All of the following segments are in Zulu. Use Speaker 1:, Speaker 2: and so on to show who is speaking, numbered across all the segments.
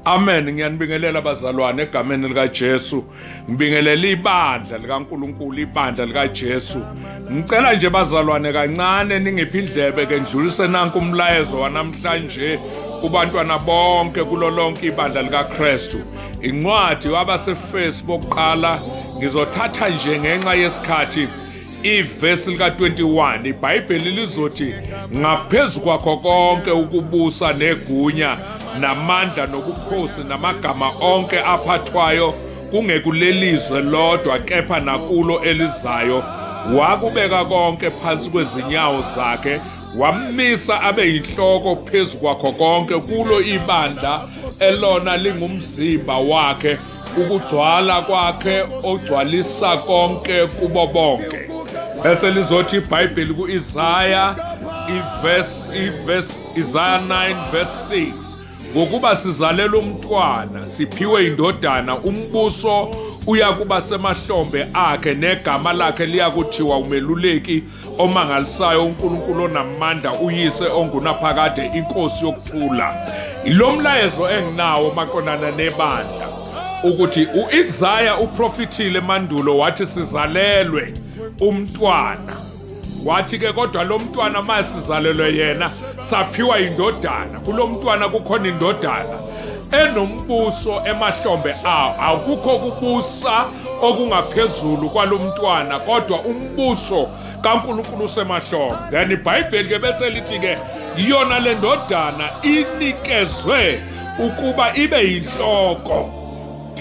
Speaker 1: Amen. Ngiyanibingelela bazalwane egameni likaJesu. Ngibingelela ibandla likaNkulunkulu, ibandla likaJesu. Ngicela nje bazalwane kancane ningiphi indlebe ke ndlulise nanku umlayezo wanamhlanje kubantwana bonke kulo lonke ibandla likaKristu. Incwadi wabaseFirst bokuqala ngizothatha nje ngenxa yesikhathi ivesi lika 21. iBhayibheli lizothi ngaphezulu kwakho konke ukubusa negunya namandla nobukhosi namagama onke aphathwayo kungekulelizwe lodwa kepha nakulo elizayo wakubeka konke phansi kwezinyawo zakhe wamisa abe yinhloko phezulu kwakho konke kulo ibandla elona lingumzimba wakhe ukugcwala kwakhe ogcwalisa konke kubo bonke. Bese lizothi iBhayibheli kuIsaya Isaiah 9 verse 6 ngokuba sizalelwe umntwana siphiwe indodana umbuso uyakuba semahlombe akhe negama lakhe liyakuthiwa umeluleki omangalisayo uNkulunkulu onamandla uyise ongunaphakade inkosi yokuthula. Lo mlayezo enginawo maqondana nebandla ukuthi uIsaya uprofitile mandulo wathi sizalelwe umntwana. Wathi ke kodwa lo mntwana masizalelwe yena saphiwa indodana. Kulo mntwana kukhona indodana enombuso emahlombe awo. Akukho kubusa okungaphezulu kwalo mntwana kodwa umbuso kaNkulunkulu usemahlombe. Then iBhayibheli ke bese lithi ke iyona le ndodana inikezwe ukuba ibe yinhloko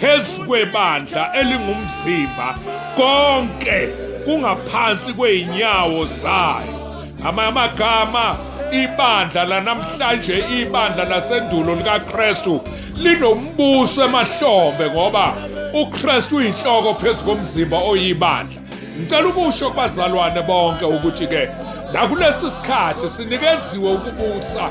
Speaker 1: phezu kwebandla elingumzimba konke kungaphansi kweinyawo zayo. Amagama ibandla lanamhlanje ibandla lasendulo likaKristu linombuso emahlombe ngoba uKristu uyinhloko phezu komzimba oyibandla. Ngicela ukusho kubazalwane bonke ukuthi ke nakulesi sikhathi sinikeziwe ukubusa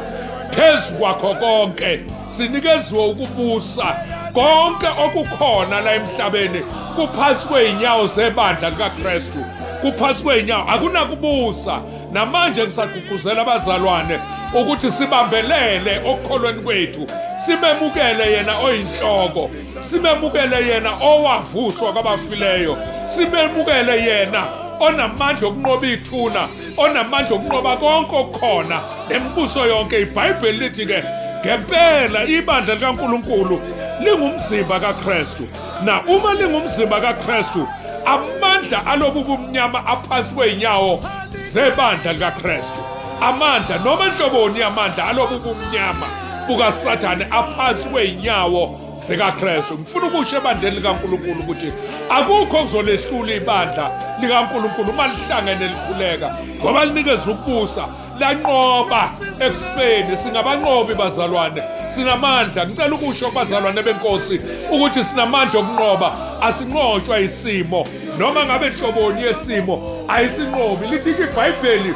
Speaker 1: phezu kwakho konke, sinikeziwe ukubusa konke okukhona la emhlabeni kuphansi kweinyawo zebandla likaKristu, kuphansi kweinyawo. Akunakubusa. Namanje ngisagqugquzela abazalwane ukuthi sibambelele okukholweni kwethu, simemukele yena oyinhloko, simemukele yena owavuswa kwabafileyo, simemukele yena onamandla okunqoba ithuna, onamandla okunqoba konke okukhona nemibuso yonke. iBhayibheli lithi ke ngempela ibandla likaNkulunkulu lingumzimba kaKristu. Na uma lingumzimba kaKristu, amandla alobu bumnyama aphansi kweinyawo zebandla likaKristu, amandla noma enhloboni amandla alobu bumnyama bukaSathane aphansi kweinyawo zikaKristu. Ngifuna ukusho ebandleni likaNkulunkulu ukuthi akukho kuzolehlula ibandla likaNkulunkulu uma lihlangene likhuleka, ngoba linikeza ukubusa lanqoba ekufeni. Singabanqobi bazalwane, sinamandla. Ngicela ukusho kubazalwane benkosi ukuthi sinamandla okunqoba, asinqotshwa isimo noma ngabe enhloboni yesimo ayisinqobi. Lithi iBhayibheli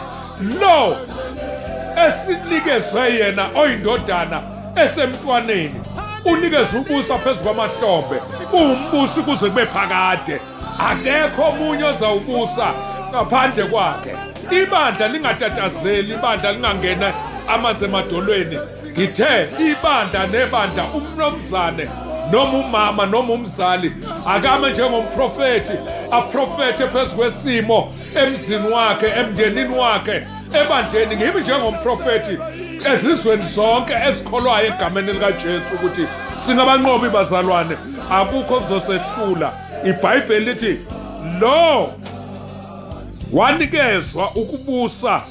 Speaker 1: lo esinikezwe yena oyindodana esemntwaneni unikeza ubusa phezu kwamahlombe, umbusi kuze kube phakade, akekho omunye ozawubusa ngaphandle kwakhe. Ibandla lingatatazeli, ibandla lingangena amanzi emadolweni. Ngithe ibandla nebandla, umnomzane noma umama noma umzali akame njengomprofeti aprofete phezu kwesimo emzini wakhe, emndenini wakhe, ebandleni. Ngibi njengomprofeti ezizweni zonke ezikholwayo egameni likaJesu ukuthi singabanqobi bazalwane, akukho kuzosehlula. iBhayibheli lithi lo wanikezwa ukubusa.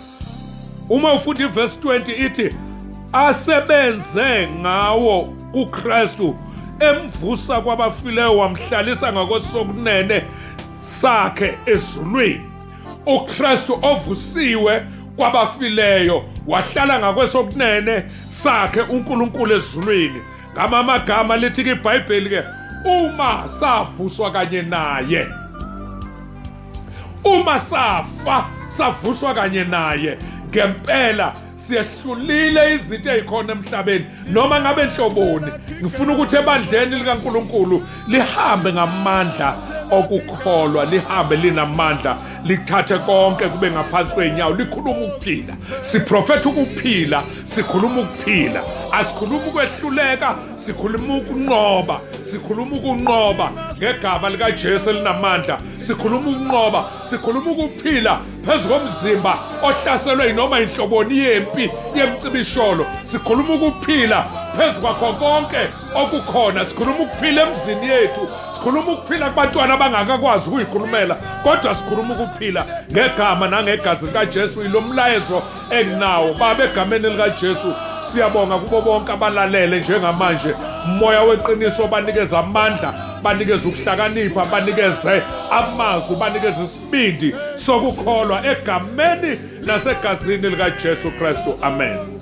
Speaker 1: Uma ufuthi verse 20 ithi asebenze ngawo kuKristu emvusa kwabafileyo wamhlalisa ngakwesokunene sakhe ezulwini. uKristu ovusiwe kwabafileyo wahlala ngakwesokunene sakhe uNkulunkulu ezulwini. Ngamagama lithi iBhayibheli ke uma savuswa kanye naye, uma safa savuswa kanye naye, ngempela siyehlulile izinto ezikhona emhlabeni noma ngabe enhloboni. Ngifuna ukuthi ebandleni likaNkulunkulu lihambe ngamandla okukholwa lihambe linamandla lithathe konke kube ngaphansi kweinyawo likhuluma ukuphila. Siprofetha ukuphila, sikhuluma ukuphila. Asikhuluma ukwehluleka, sikhuluma ukunqoba. Sikhuluma ukunqoba ngegama likaJesu elinamandla. Sikhuluma ukunqoba, sikhuluma ukuphila phezu komzimba ohlaselwe noma inhloboni yempi yemcibisholo. Sikhuluma ukuphila phezu kwakho konke okukhona. Sikhuluma ukuphila emzini yethu. Sikhuluma ukuphila kubantwana abangakakwazi ukuyikhulumela, kodwa sikhuluma ukuphila ngegama nangegazi likaJesu. Ilo mlayezo enginawo Baba, egameni likaJesu siyabonga kubo bonke abalalele njengamanje. Umoya weqiniso banikeza amandla, banikeza ukuhlakanipha, banikeze amazwi, banikeze isibindi sokukholwa egameni nasegazini likaJesu Kristu. Amen.